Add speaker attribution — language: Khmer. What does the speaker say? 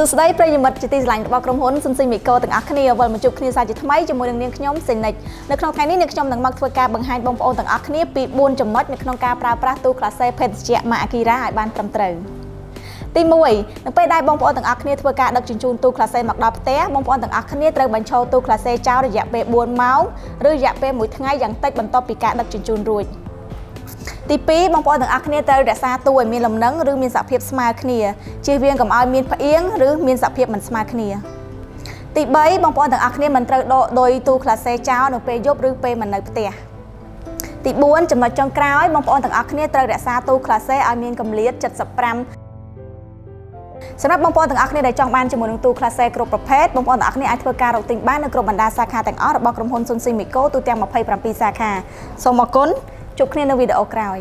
Speaker 1: សួស្តីប្រិយមិត្តជាទីស្រឡាញ់របស់ក្រុមហ៊ុន Sunsimexco ទាំងអស់គ្នាវិលមកជួបគ្នាសាជាថ្មីជាមួយនឹងនាងខ្ញុំសេនិចនៅក្នុងថ្ងៃនេះនាងខ្ញុំនឹងមកធ្វើការបង្ហាញបងប្អូនទាំងអស់គ្នាពី4ចំណុចនៅក្នុងការប្រើប្រាស់ទូក្លាសេភេទជ្ជៈម៉ាក Akira ឲ្យបានត្រឹមត្រូវទី1នៅពេលដែលបងប្អូនទាំងអស់គ្នាធ្វើការដឹកជញ្ជូនទូក្លាសេមកដល់ផ្ទះបងប្អូនទាំងអស់គ្នាត្រូវបញ្ឈរទូក្លាសេចោលរយៈពេល4ម៉ោងឬរយៈពេល1ថ្ងៃយ៉ាងតិចបន្ទាប់ពីការដឹកជញ្ជូនរួចទី2បងប្អូនទាំងអស់គ្នាត្រូវរក្សាទូឲ្យមានលំនឹងឬមានសភាពស្មើគ្នាជៀសវាងកុំឲ្យមានផ្អៀងឬមានសភាពមិនស្មើគ្នាទី3បងប្អូនទាំងអស់គ្នាមិនត្រូវដកដុយទូក្លាសេចោលនៅពេលយប់ឬពេលមិននៅផ្ទះទី4ចំណុចចុងក្រោយបងប្អូនទាំងអស់គ្នាត្រូវរក្សាទូក្លាសេឲ្យមានកម្រិត75សម្រាប់បងប្អូនទាំងអស់គ្នាដែលចង់បានជាមួយនឹងទូក្លាសេគ្រប់ប្រភេទបងប្អូនទាំងអស់គ្នាអាចធ្វើការរកទិញបាននៅគ្រប់បណ្ដាសាខាទាំងអស់របស់ក្រុមហ៊ុន Sunsimexco ទូទាំង27សាខាសូមអរគុណជួបគ្នានៅវីដេអូក្រោយ